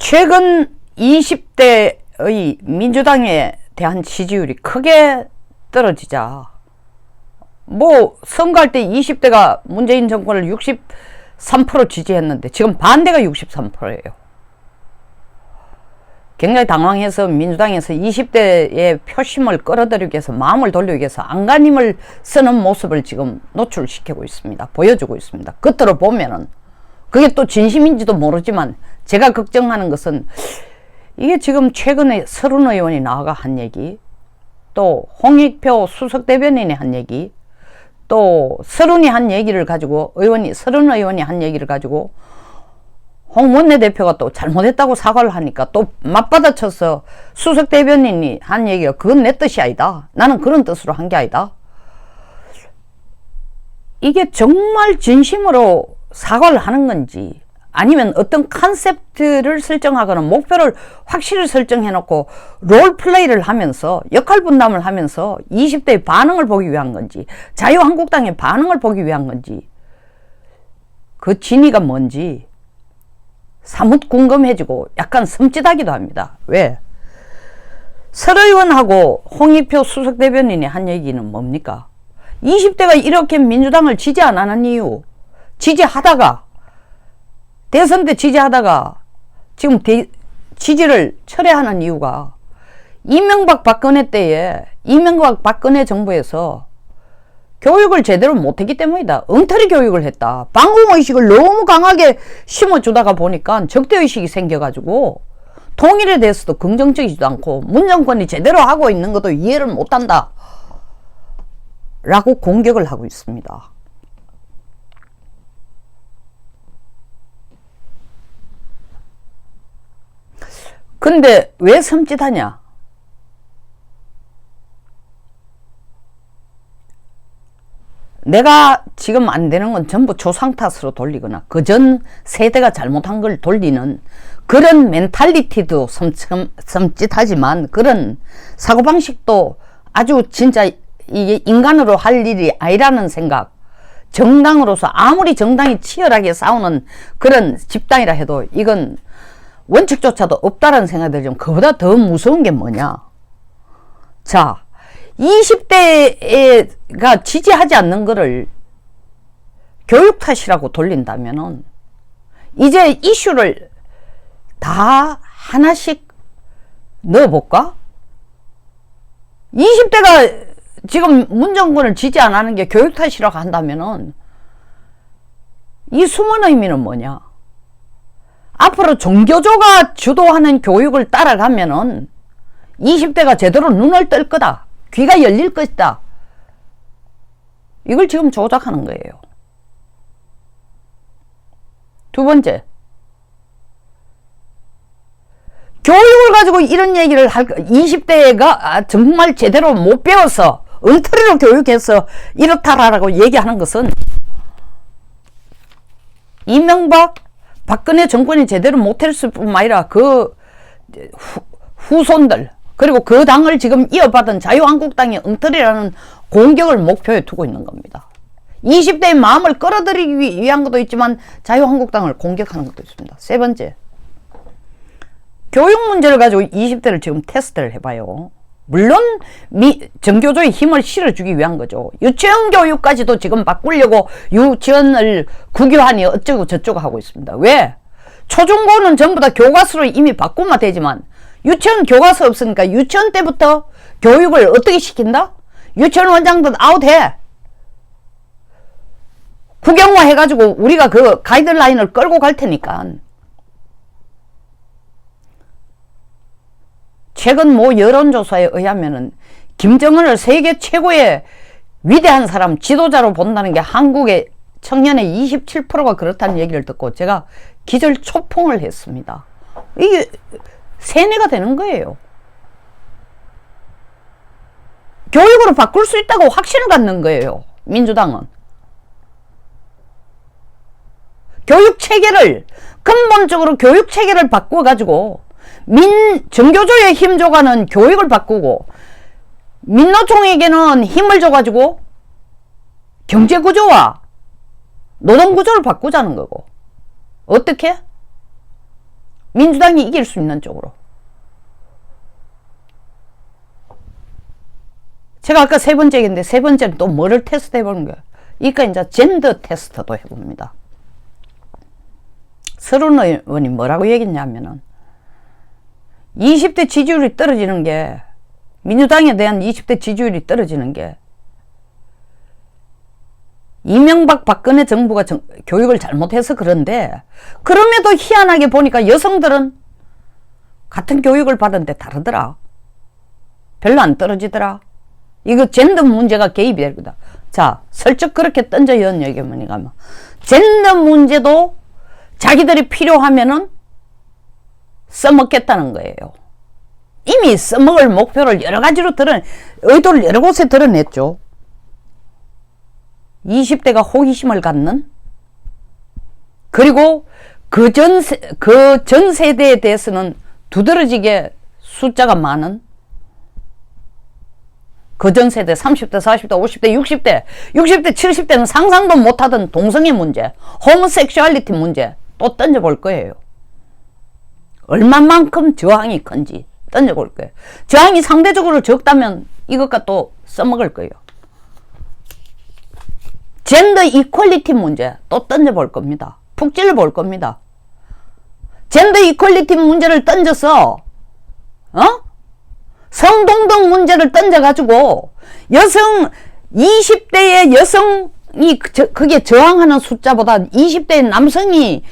최근 20대의 민주당에 대한 지지율이 크게 떨어지자 뭐 선거할 때 20대가 문재인 정권을 63% 지지했는데 지금 반대가 63%예요. 굉장히 당황해서 민주당에서 20대의 표심을 끌어들이기 위해서 마음을 돌리기 위해서 안간힘을 쓰는 모습을 지금 노출시키고 있습니다. 보여주고 있습니다. 겉으로 보면은 그게 또 진심인지도 모르지만 제가 걱정하는 것은 이게 지금 최근에 서른 의원이 나와가 한 얘기, 또 홍익표 수석 대변인이 한 얘기, 또 서른이 한 얘기를 가지고 서른 의원이 한 얘기를 가지고 홍 원내대표가 또 잘못했다고 사과를 하니까 또 맞받아쳐서 수석 대변인이 한 얘기가 그건 내 뜻이 아니다. 나는 그런 뜻으로 한 게 아니다. 이게 정말 진심으로 사과를 하는 건지 아니면 어떤 컨셉트를 설정하거나 목표를 확실히 설정해놓고 롤플레이를 하면서 역할 분담을 하면서 20대의 반응을 보기 위한 건지 자유한국당의 반응을 보기 위한 건지 그 진위가 뭔지 사뭇 궁금해지고 약간 섬찟하기도 합니다. 왜? 설 의원하고 홍익표 수석 대변인이 한 얘기는 뭡니까? 20대가 이렇게 민주당을 지지 안 하는 이유, 지지하다가 대선 때 지지하다가 지금 지지를 철회하는 이유가 이명박 박근혜 때에 이명박 박근혜 정부에서 교육을 제대로 못했기 때문이다. 엉터리 교육을 했다. 반공의식을 너무 강하게 심어주다가 보니까 적대의식이 생겨가지고 통일에 대해서도 긍정적이지도 않고 문정권이 제대로 하고 있는 것도 이해를 못한다 라고 공격을 하고 있습니다. 근데 왜 섬찟하냐? 내가 지금 안 되는 건 전부 조상 탓으로 돌리거나 그전 세대가 잘못한 걸 돌리는 그런 멘탈리티도 섬찟하지만 그런 사고방식도 아주 진짜 이게 인간으로 할 일이 아니라는 생각, 정당으로서 아무리 정당이 치열하게 싸우는 그런 집단이라 해도 이건 원칙조차도 없다라는 생각이 들지만 그보다 더 무서운 게 뭐냐? 자, 20대가 지지하지 않는 거를 교육 탓이라고 돌린다면은 이제 이슈를 다 하나씩 넣어볼까? 20대가 지금 문정권을 지지 안 하는 게 교육 탓이라고 한다면은 이 숨은 의미는 뭐냐? 앞으로 종교조가 주도하는 교육을 따라가면은 20대가 제대로 눈을 뜰 거다. 귀가 열릴 것이다. 이걸 지금 조작하는 거예요. 두 번째, 교육을 가지고 이런 얘기를 20대가 정말 제대로 못 배워서 엉터리로 교육해서 이렇다라고 얘기하는 것은 이명박 박근혜 정권이 제대로 못했을 뿐만 아니라 그 후손들 그리고 그 당을 지금 이어받은 자유한국당이 엉터리라는 공격을 목표에 두고 있는 겁니다. 20대의 마음을 끌어들이기 위한 것도 있지만 자유한국당을 공격하는 것도 있습니다. 세 번째, 교육 문제를 가지고 20대를 지금 테스트를 해봐요. 물론 정교조의 힘을 실어주기 위한 거죠. 유치원 교육까지도 지금 바꾸려고 유치원을 국유하니 어쩌고 저쩌고 하고 있습니다. 왜? 초중고는 전부 다 교과서로 이미 바꾸면 되지만 유치원 교과서 없으니까 유치원 때부터 교육을 어떻게 시킨다? 유치원 원장들 아웃해. 국영화 해가지고 우리가 그 가이드라인을 끌고 갈 테니까. 최근 뭐 여론조사에 의하면은 김정은을 세계 최고의 위대한 사람, 지도자로 본다는 게 한국의 청년의 27%가 그렇다는 얘기를 듣고 제가 기절초풍을 했습니다. 이게 세뇌가 되는 거예요. 교육으로 바꿀 수 있다고 확신을 갖는 거예요. 민주당은. 교육체계를 근본적으로 교육체계를 바꿔가지고 정교조에 힘 줘가는 교육을 바꾸고 민노총에게는 힘을 줘가지고 경제구조와 노동구조를 바꾸자는 거고 어떻게? 민주당이 이길 수 있는 쪽으로. 제가 아까 세 번째 얘기했는데 세 번째는 또 뭐를 테스트 해보는 거예요. 그러니까 이제 젠더 테스트도 해봅니다. 서른 의원이 뭐라고 얘기했냐면은 20대 지지율이 떨어지는 게, 민주당에 대한 20대 지지율이 떨어지는 게 이명박 박근혜 정부가 교육을 잘못해서 그런데, 그럼에도 희한하게 보니까 여성들은 같은 교육을 받았는데 다르더라. 별로 안 떨어지더라. 이거 젠더 문제가 개입이 될 거다. 자, 슬쩍 그렇게 던져 연 얘기가 뭐냐면, 젠더 문제도 자기들이 필요하면은 써먹겠다는 거예요. 이미 써먹을 목표를 여러 가지로 의도를 여러 곳에 드러냈죠. 20대가 호기심을 갖는, 그리고 그 전 세대에 대해서는 두드러지게 숫자가 많은, 그 전 세대 30대, 40대, 50대, 60대, 70대는 상상도 못하던 동성애 문제, 호모섹슈얼리티 문제 또 던져볼 거예요. 얼마만큼 저항이 큰지 던져볼 거예요. 저항이 상대적으로 적다면 이것과 또 써먹을 거예요. 젠더 이퀄리티 문제 또 던져볼 겁니다. 푹 찔러볼 겁니다. 젠더 이퀄리티 문제를 던져서 성동등 문제를 던져가지고 20대의 여성이 그게 저항하는 숫자보다 20대의 남성이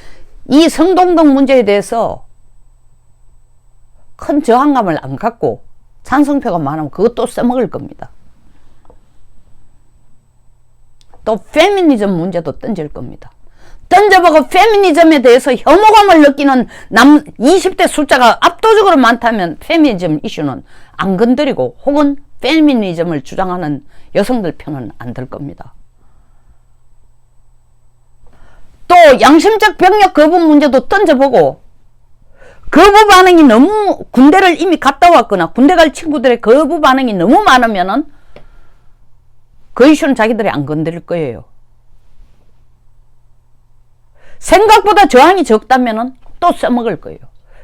이 성동등 문제에 대해서 큰 저항감을 안 갖고 찬성표가 많으면 그것도 써먹을 겁니다. 또 페미니즘 문제도 던질 겁니다. 던져보고 페미니즘에 대해서 혐오감을 느끼는 20대 숫자가 압도적으로 많다면 페미니즘 이슈는 안 건드리고, 혹은 페미니즘을 주장하는 여성들 편은 안 들 겁니다. 또 양심적 병력 거부 문제도 던져보고, 거부 반응이 너무, 군대를 이미 갔다 왔거나 군대 갈 친구들의 거부 반응이 너무 많으면은 그 이슈는 자기들이 안 건드릴 거예요. 생각보다 저항이 적다면은 또 써먹을 거예요.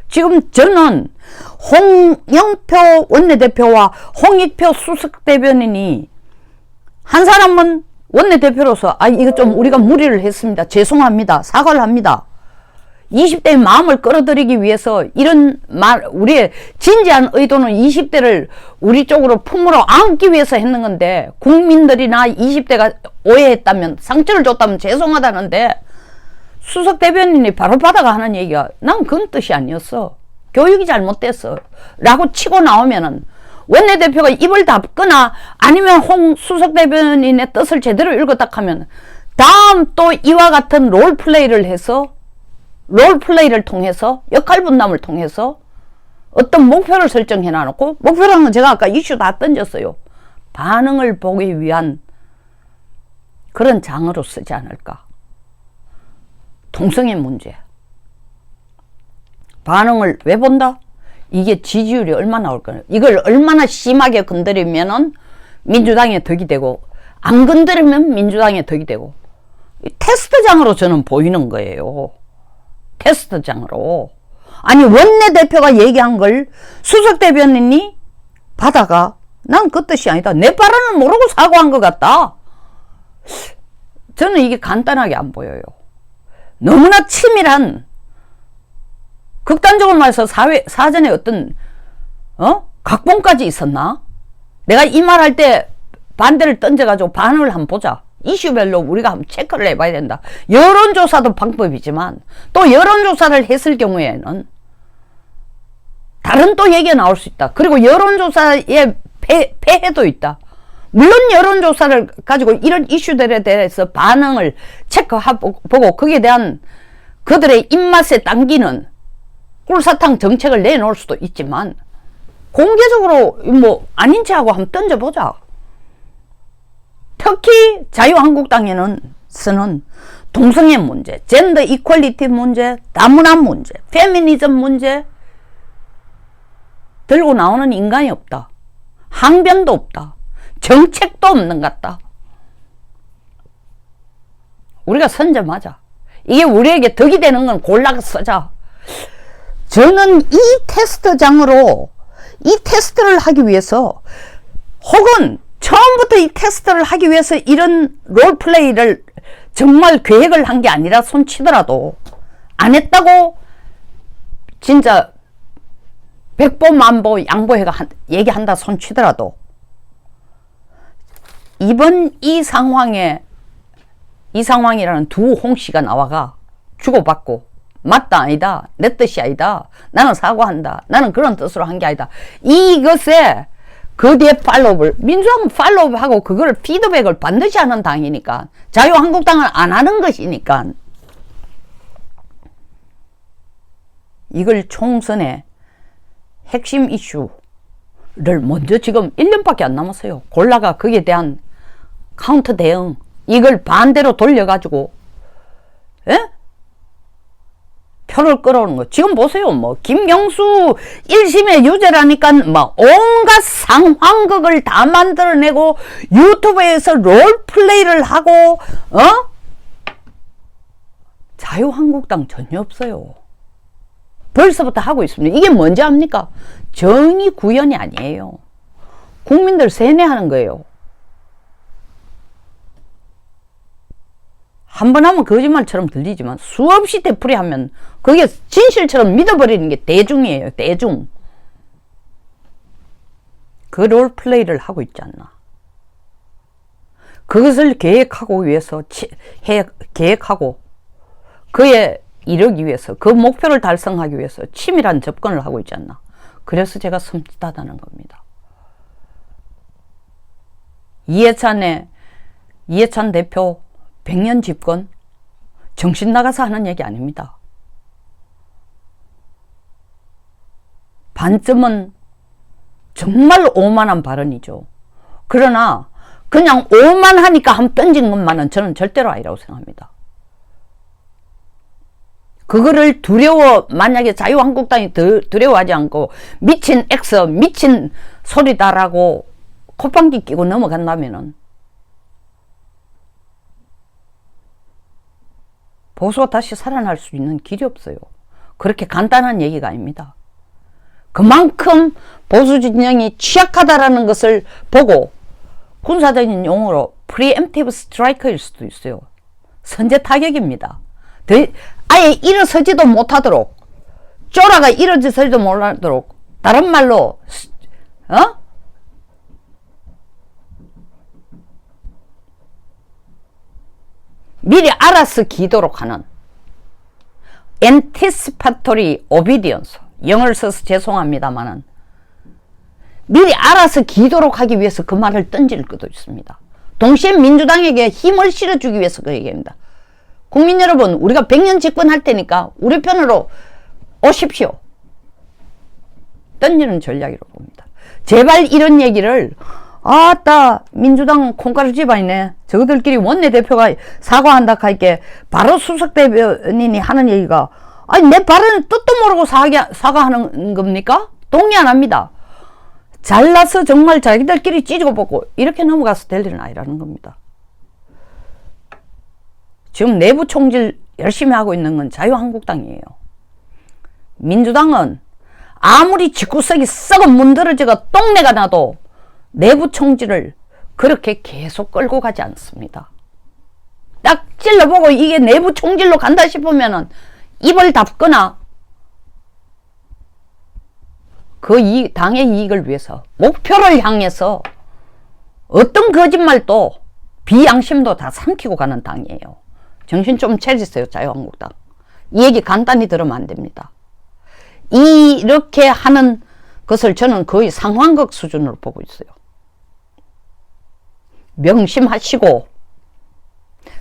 지금 저는 홍영표 원내대표와 홍익표 수석대변인이, 한 사람은 원내대표로서 이거 좀 우리가 무리를 했습니다. 죄송합니다. 사과를 합니다. 20대의 마음을 끌어들이기 위해서 이런 우리의 진지한 의도는 20대를 우리 쪽으로 품으로 안기 위해서 했는 건데, 국민들이나 20대가 오해했다면, 상처를 줬다면 죄송하다는데, 수석 대변인이 바로 받아가 하는 얘기가, 난 그런 뜻이 아니었어. 교육이 잘못됐어. 라고 치고 나오면은, 원내대표가 입을 닫거나 아니면 홍 수석 대변인의 뜻을 제대로 읽었다 하면, 다음 또 이와 같은 롤플레이를 통해서, 역할 분담을 통해서 어떤 목표를 설정해 놔놓고, 목표라는 건 제가 아까 이슈 다 던졌어요. 반응을 보기 위한 그런 장으로 쓰지 않을까. 동성애 문제. 반응을 왜 본다? 이게 지지율이 얼마나 나올 거냐. 이걸 얼마나 심하게 건드리면은 민주당에 덕이 되고, 안 건드리면 민주당에 덕이 되고, 테스트장으로 저는 보이는 거예요. 테스트장으로. 아니, 원내대표가 얘기한 걸 수석대변인이 받아가, 난 그 뜻이 아니다. 내 발언을 모르고 사과한 것 같다. 저는 이게 간단하게 안 보여요. 너무나 치밀한, 극단적으로 말해서 사전에 어떤 각본까지 있었나? 내가 이 말할 때 반대를 던져가지고 반응을 한번 보자. 이슈별로 우리가 한번 체크를 해봐야 된다. 여론조사도 방법이지만, 또 여론조사를 했을 경우에는 다른 또 얘기가 나올 수 있다. 그리고 여론조사의 폐해도 있다. 물론 여론조사를 가지고 이런 이슈들에 대해서 반응을 체크해보고 거기에 대한 그들의 입맛에 당기는 꿀사탕 정책을 내놓을 수도 있지만, 공개적으로 아닌 체하고 한번 던져보자. 특히 자유한국당에는 쓰는 동성애 문제, 젠더 이퀄리티 문제, 다문화 문제, 페미니즘 문제 들고 나오는 인간이 없다. 항변도 없다. 정책도 없는 것 같다. 우리가 선점하자. 이게 우리에게 덕이 되는 건 골라서 쓰자. 저는 이 테스트장으로 이 테스트를 하기 위해서, 혹은 처음부터 이 테스트를 하기 위해서 이런 롤플레이를 정말 계획을 한 게 아니라 손치더라도, 안 했다고 진짜 백보 만보 양보해가 얘기한다 손치더라도, 이번 이 상황이라는 두 홍씨가 나와가 주고받고, 맞다 아니다, 내 뜻이 아니다, 나는 사과한다, 나는 그런 뜻으로 한 게 아니다, 이것에 그 뒤에 팔로우를, 민주당은 팔로우하고 그걸 피드백을 반드시 하는 당이니까, 자유한국당은 안 하는 것이니까, 이걸 총선의 핵심 이슈를 먼저, 지금 1년밖에 안 남았어요. 골라가 거기에 대한 카운터 대응, 이걸 반대로 돌려가지고, 예? 표를 끌어오는 거. 지금 보세요. 뭐 김경수 1심의 유죄라니까 막 온갖 상황극을 다 만들어내고, 유튜브에서 롤플레이를 하고, 자유한국당 전혀 없어요. 벌써부터 하고 있습니다. 이게 뭔지 압니까? 정의 구현이 아니에요. 국민들 세뇌하는 거예요. 한 번 하면 거짓말처럼 들리지만 수없이 되풀이하면 그게 진실처럼 믿어버리는 게 대중이에요. 대중. 그 롤플레이를 하고 있지 않나. 그것을 계획하고 위해서 계획하고 그에 이르기 위해서, 그 목표를 달성하기 위해서 치밀한 접근을 하고 있지 않나. 그래서 제가 섬찟하다는 겁니다. 이해찬 대표 100년 집권, 정신 나가서 하는 얘기 아닙니다. 반점은 정말 오만한 발언이죠. 그러나 그냥 오만하니까 한번 던진 것만은 저는 절대로 아니라고 생각합니다. 그거를 만약에 자유한국당이 두려워하지 않고 미친 X, 미친 소리다라고 콧방귀 끼고 넘어간다면은 보수가 다시 살아날 수 있는 길이 없어요. 그렇게 간단한 얘기가 아닙니다. 그만큼 보수 진영이 취약하다라는 것을 보고, 군사적인 용어로 프리엠티브 스트라이크일 수도 있어요. 선제 타격입니다. 아예 일어서지도 못하도록, 쪼라가 일어서지도 못하도록, 다른 말로 미리 알아서 기도록 하는 anticipatory obedience, 영어를 써서 죄송합니다만은 미리 알아서 기도록 하기 위해서 그 말을 던질 것도 있습니다. 동시에 민주당에게 힘을 실어주기 위해서 그 얘기입니다. 국민 여러분, 우리가 100년 집권할 테니까 우리 편으로 오십시오. 던지는 전략이라고 봅니다. 제발 이런 얘기를, 아따 민주당 콩가루 집안이네, 저들끼리 원내대표가 사과한다 할게 바로 수석 대변인이 하는 얘기가, 아니 내 발언은 뜻도 모르고 사과하는 겁니까? 동의 안 합니다. 잘나서 정말 자기들끼리 찢고 뽑고 이렇게 넘어가서 될 일은 아니라는 겁니다. 지금 내부 총질 열심히 하고 있는 건 자유한국당이에요. 민주당은 아무리 집구석이 썩어 문드러져가 똥내가 나도 내부 총질을 그렇게 계속 끌고 가지 않습니다. 딱 찔러보고 이게 내부 총질로 간다 싶으면은 입을 닫거나 그 당의 이익을 위해서, 목표를 향해서 어떤 거짓말도 비양심도 다 삼키고 가는 당이에요. 정신 좀 차리세요, 자유한국당. 이 얘기 간단히 들으면 안 됩니다. 이렇게 하는 것을 저는 거의 상황극 수준으로 보고 있어요. 명심하시고,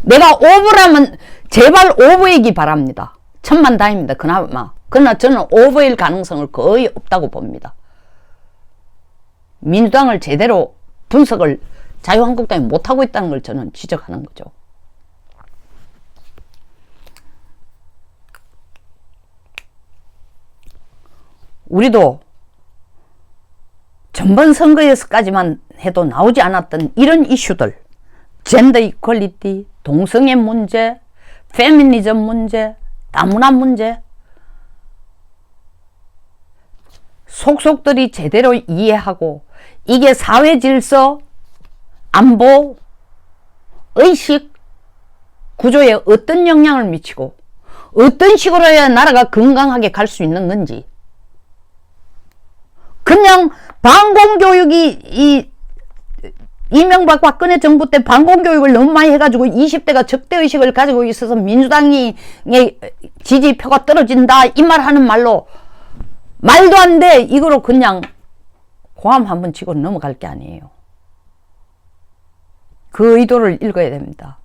내가 오버라면 제발 오버이기 바랍니다. 천만다행입니다. 그나마. 그러나 저는 오버일 가능성을 거의 없다고 봅니다. 민주당을 제대로 분석을 자유한국당이 못하고 있다는 걸 저는 지적하는 거죠. 우리도 전번 선거에서까지만 해도 나오지 않았던 이런 이슈들, 젠더 이퀄리티, 동성애 문제, 페미니즘 문제, 다문화 문제, 속속들이 제대로 이해하고 이게 사회 질서, 안보, 의식 구조에 어떤 영향을 미치고 어떤 식으로 해야 나라가 건강하게 갈 수 있는 건지, 그냥 반공교육이 이명박 박근혜 정부 때 반공교육을 너무 많이 해가지고 20대가 적대의식을 가지고 있어서 민주당의 지지표가 떨어진다 이 말 하는 말로 말도 안 돼 이거로 그냥 고함 한번 치고 넘어갈 게 아니에요. 그 의도를 읽어야 됩니다.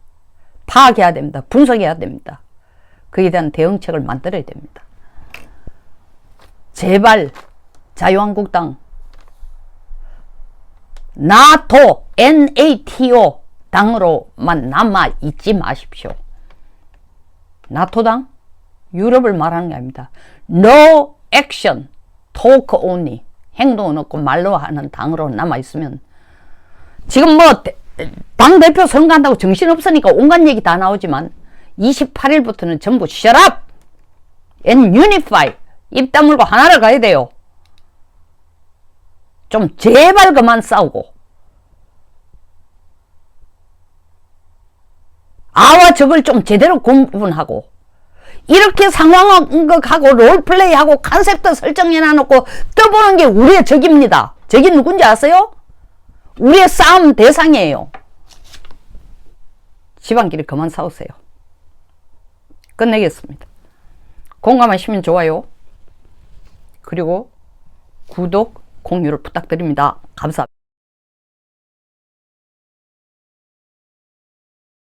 파악해야 됩니다. 분석해야 됩니다. 그에 대한 대응책을 만들어야 됩니다. 제발 자유한국당 나토 NATO 당으로만 남아 있지 마십시오. 나토당? 유럽을 말하는 게 아닙니다. No action, talk only. 행동은 없고 말로 하는 당으로 남아 있으면, 지금 뭐 당대표 선거한다고 정신없으니까 온갖 얘기 다 나오지만 28일부터는 전부 shut up and unify. 입 다물고 하나를 가야 돼요. 좀 제발 그만 싸우고, 아와 적을 좀 제대로 구분하고, 이렇게 상황극하고 롤플레이하고 컨셉트 설정해놔놓고 떠보는 게 우리의 적입니다. 적이 누군지 아세요? 우리의 싸움 대상이에요. 집안끼리 그만 싸우세요. 끝내겠습니다. 공감하시면 좋아요, 그리고 구독, 공유를 부탁드립니다. 감사합니다.